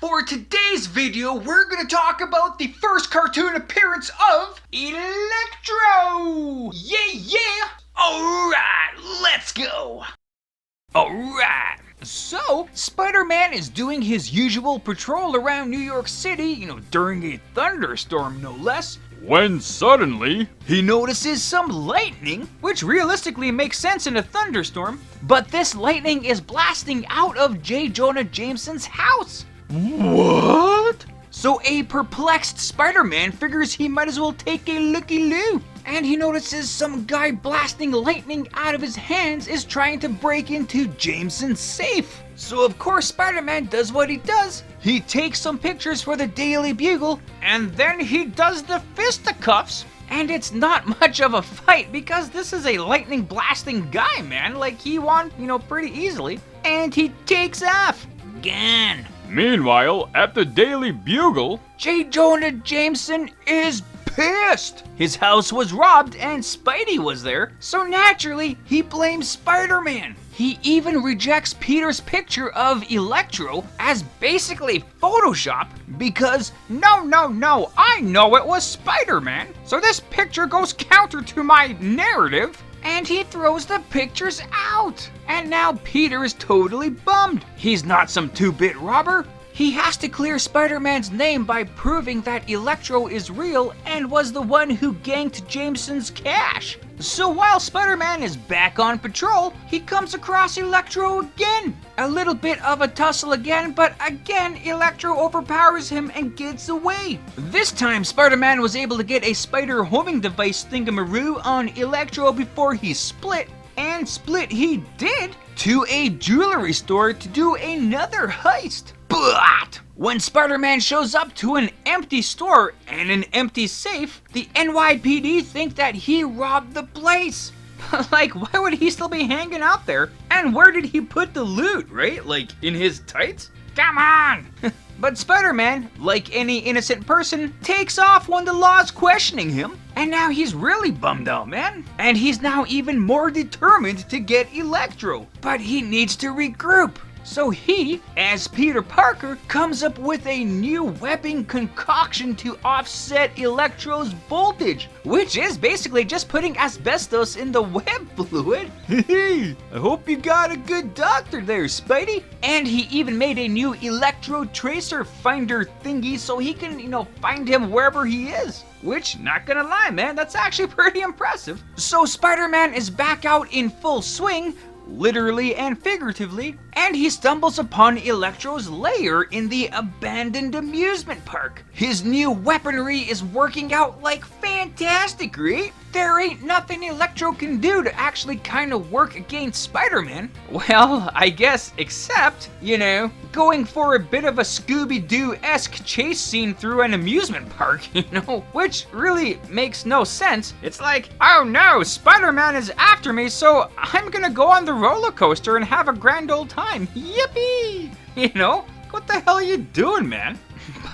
For today's video, we're gonna talk about the first cartoon appearance of Electro! Yeah! Alright, let's go! Alright, so Spider-Man is doing his usual patrol around New York City, during a thunderstorm no less, when suddenly he notices some lightning, which realistically makes sense in a thunderstorm, but this lightning is blasting out of J. Jonah Jameson's house. What? So a perplexed Spider-Man figures he might as well take a looky-loo, and he notices some guy blasting lightning out of his hands is trying to break into Jameson's safe. So of course Spider-Man does what he does. He takes some pictures for the Daily Bugle, and then he does the fisticuffs. And it's not much of a fight because this is a lightning blasting guy, man. Like, he won, pretty easily. And he takes off. Gone. Meanwhile, at the Daily Bugle, J. Jonah Jameson is pissed. His house was robbed and Spidey was there, so naturally he blames Spider-Man. He even rejects Peter's picture of Electro as basically Photoshop because no, I know it was Spider-Man, so this picture goes counter to my narrative. And he throws the pictures out. And now Peter is totally bummed. He's not some 2-bit robber. He has to clear Spider-Man's name by proving that Electro is real and was the one who ganked Jameson's cash. So while Spider-Man is back on patrol, he comes across Electro again. A little bit of a tussle again, but again Electro overpowers him and gets away. This time Spider-Man was able to get a spider homing device thingamaroo on Electro before he split, and split he did, to a jewelry store to do another heist. But when Spider-Man shows up to an empty store and an empty safe, the NYPD think that he robbed the place. Like, why would he still be hanging out there? And where did he put the loot, right? Like, in his tights? Come on! But Spider-Man, like any innocent person, takes off when the law's questioning him. And now he's really bummed out, man. And he's now even more determined to get Electro. But he needs to regroup. So he, as Peter Parker, comes up with a new webbing concoction to offset Electro's voltage, which is basically just putting asbestos in the web fluid. Hey, I hope you got a good doctor there, Spidey. And he even made a new Electro tracer finder thingy so he can, find him wherever he is. Which, not gonna lie, man, that's actually pretty impressive. So Spider-Man is back out in full swing, literally and figuratively, and he stumbles upon Electro's lair in the abandoned amusement park. His new weaponry is working out like fantastic, right? There ain't nothing Electro can do to actually kind of work against Spider-Man. Well, I guess except, going for a bit of a Scooby-Doo-esque chase scene through an amusement park, which really makes no sense. It's like, oh no, Spider-Man is after me, so I'm gonna go on the roller coaster and have a grand old time. Yippee! What the hell are you doing, man?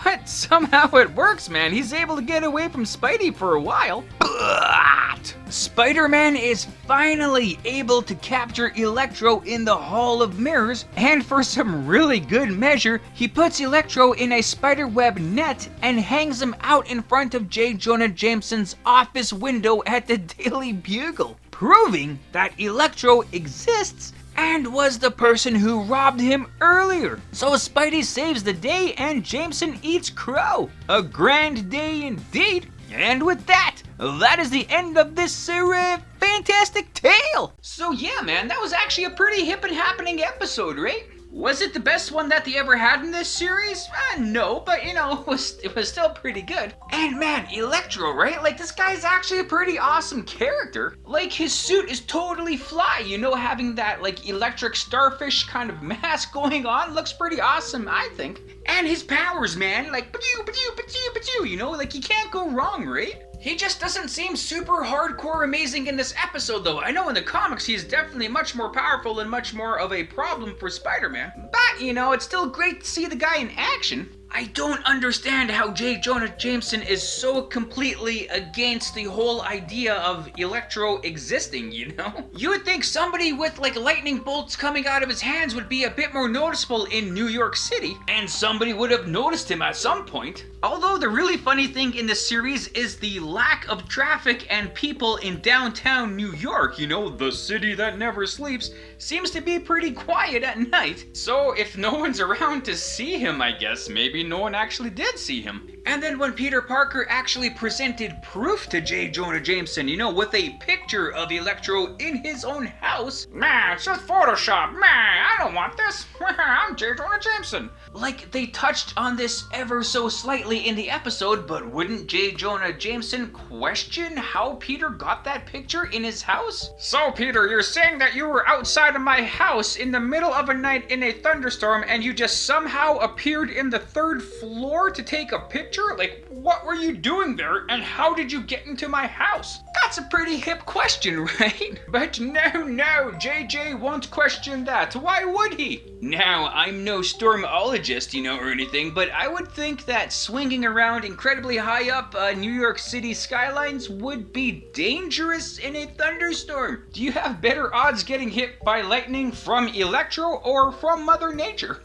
But somehow it works, man. He's able to get away from Spidey for a while. But Spider-Man is finally able to capture Electro in the Hall of Mirrors, and for some really good measure, he puts Electro in a spiderweb net and hangs him out in front of J. Jonah Jameson's office window at the Daily Bugle, proving that Electro exists and was the person who robbed him earlier. So Spidey saves the day and Jameson eats crow. A grand day indeed. And with that, that is the end of this fantastic tale. So yeah, man, that was actually a pretty hip and happening episode, right? Was it the best one that they ever had in this series? No, but it was still pretty good. And man, Electro, right? Like, this guy's actually a pretty awesome character. Like, his suit is totally fly, having that like electric starfish kind of mask going on looks pretty awesome, I think. And his powers, man, like, like, you can't go wrong, right? He just doesn't seem super hardcore amazing in this episode, though. I know in the comics he's definitely much more powerful and much more of a problem for Spider-Man. But, it's still great to see the guy in action. I don't understand how J. Jonah Jameson is so completely against the whole idea of Electro existing, you know? You would think somebody with like lightning bolts coming out of his hands would be a bit more noticeable in New York City, and somebody would have noticed him at some point. Although the really funny thing in this series is the lack of traffic and people in downtown New York, you know, the city that never sleeps, seems to be pretty quiet at night. So if no one's around to see him, I guess maybe no one actually did see him. And then when Peter Parker actually presented proof to J. Jonah Jameson, you know, with a picture of Electro in his own house, "Man, it's just Photoshop, man, I don't want this, I'm J. Jonah Jameson." Like, they touched on this ever so slightly in the episode, but wouldn't J. Jonah Jameson question how Peter got that picture in his house? "So Peter, you're saying that you were outside of my house in the middle of a night in a thunderstorm and you just somehow appeared in the 3rd floor to take a picture? Like, what were you doing there and how did you get into my house?" That's a pretty hip question, right? But no, JJ won't question that. Why would he? Now, I'm no stormologist, you know, or anything, but I would think that swinging around incredibly high up New York City skylines would be dangerous in a thunderstorm. Do you have better odds getting hit by lightning from Electro or from Mother Nature?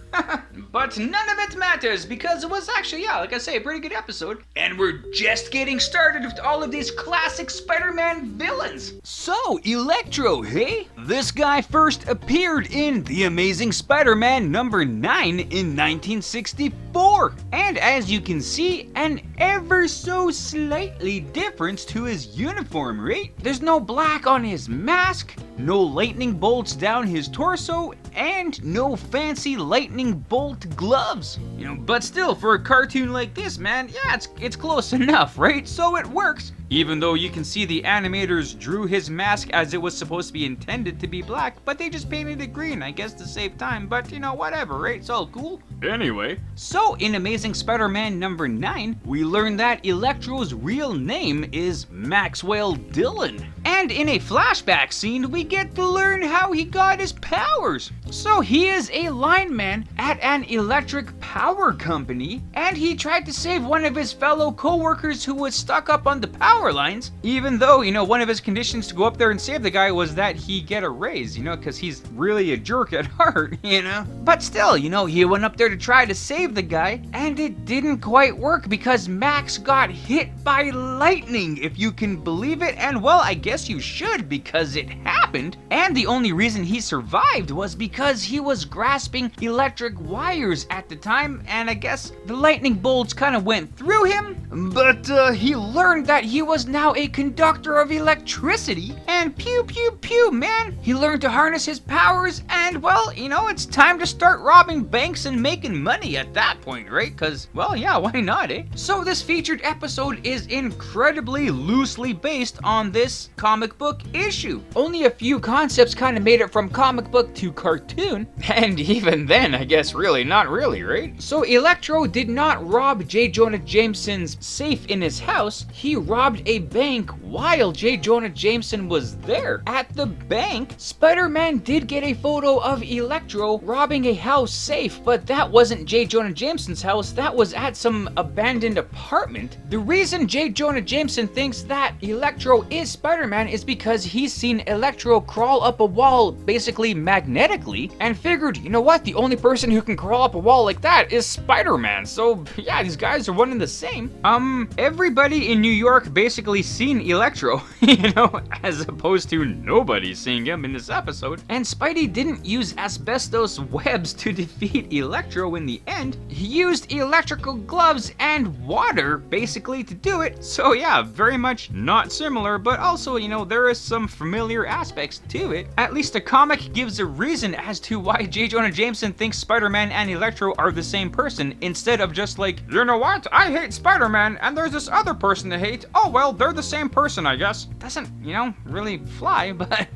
But none of it matters because it was actually, yeah, like I say, a pretty good episode. And we're just getting started with all of these classic Spider-Man villains. So, Electro, hey? This guy first appeared in The Amazing Spider-Man number 9 in 1964. And as you can see, an ever so slightly difference to his uniform, right? There's no black on his mask, no lightning bolts down his torso, and no fancy lightning bolt gloves. You know, but still, for a cartoon like this, man, yeah, it's close enough, right? So it works. Even though you can see the animators drew his mask as it was supposed to be intended to be black, but they just painted it green, I guess to save time, but you know, whatever, right? It's all cool. Anyway. So, in Amazing Spider-Man number 9, we learn that Electro's real name is Maxwell Dillon. And in a flashback scene, we get to learn how he got his powers. So he is a lineman at an electric power company, and he tried to save one of his fellow co-workers who was stuck up on the power lines, even though, you know, one of his conditions to go up there and save the guy was that he get a raise, you know, because he's really a jerk at heart, you know. But still, you know, he went up there to try to save the guy, and it didn't quite work because Max got hit by lightning, if you can believe it, and well, I guess you should because it happened. And the only reason he survived was because he was grasping electric wires at the time, and I guess the lightning bolts kind of went through him, but he learned that he was now a conductor of electricity, and pew pew pew, man, he learned to harness his powers, and well, you know, it's time to start robbing banks and making money at that point, right? Because, well, yeah, why not, eh? So this featured episode is incredibly loosely based on this comic book issue. Only a few concepts kind of made it from comic book to cartoon, and even then, I guess really not really, right? So Electro did not rob J. Jonah Jameson's safe in his house, he robbed a bank while J. Jonah Jameson was there. At the bank, Spider-Man did get a photo of Electro robbing a house safe, but that wasn't J. Jonah Jameson's house, that was at some abandoned apartment. The reason J. Jonah Jameson thinks that Electro is Spider-Man is because he's seen Electro crawl up a wall basically magnetically and figured, you know what, the only person who can crawl up a wall like that is Spider-Man. So yeah, these guys are one and the same. Everybody in New York basically seen Electro, you know, as opposed to nobody seeing him in this episode. And Spidey didn't use asbestos webs to defeat Electro in the end. He used electrical gloves and water basically to do it. So yeah, very much not similar, but also, you know, there is some familiar aspects to it. At least the comic gives a reason as to why J. Jonah Jameson thinks Spider-Man and Electro are the same person, instead of just like, you know what, I hate Spider-Man and there's this other person to hate, oh well, they're the same person, I guess. Doesn't, you know, really fly, but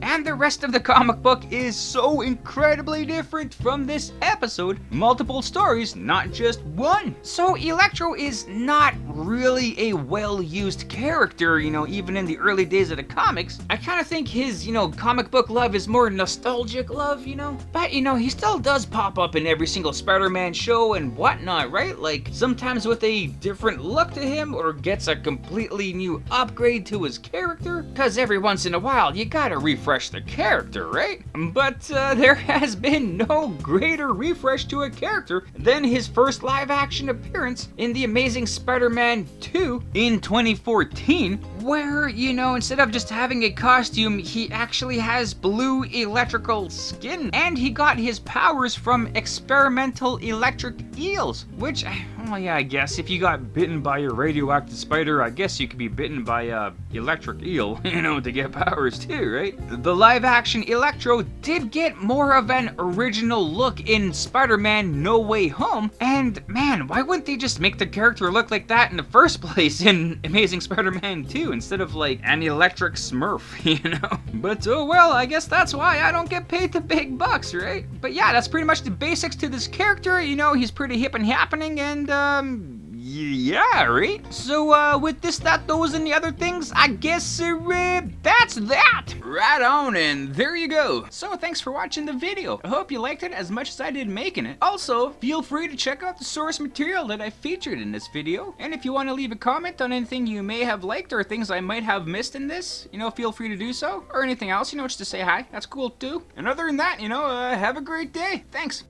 and the rest of the comic book is so incredibly different from this episode. Multiple stories, not just one. So Electro is not really a well-used character, you know, even in the early days of the comics. I kind of think his, you know, comic book love is more nostalgic love, you know? But, you know, he still does pop up in every single Spider-Man show and whatnot, right? Like, sometimes with a different look to him, or gets a completely new upgrade to his character. Cause every once in a while, you gotta refresh the character, right? But there has been no greater refresh to a character than his first live-action appearance in The Amazing Spider-Man 2 in 2014, where, you know, instead of just having a costume, he actually has blue electrical skin, and he got his powers from experimental electric eels, which, well, yeah, I guess if you got bitten by a radioactive spider, I guess you could be bitten by a electric eel, you know, to get powers too, right? The live-action Electro did get more of an original look in Spider-Man No Way Home, and man, why wouldn't they just make the character look like that in the first place in Amazing Spider-Man 2 instead of like an electric Smurf, you know? But oh well, I guess that's why I don't get paid the big bucks, right? But yeah, that's pretty much the basics to this character. You know, he's pretty hip and happening, and yeah, right? So, with this, that, those, and the other things, I guess, that's that! Right on, and there you go. So, thanks for watching the video. I hope you liked it as much as I did making it. Also, feel free to check out the source material that I featured in this video. And if you want to leave a comment on anything you may have liked or things I might have missed in this, you know, feel free to do so. Or anything else, you know, just to say hi. That's cool, too. And other than that, you know, have a great day. Thanks.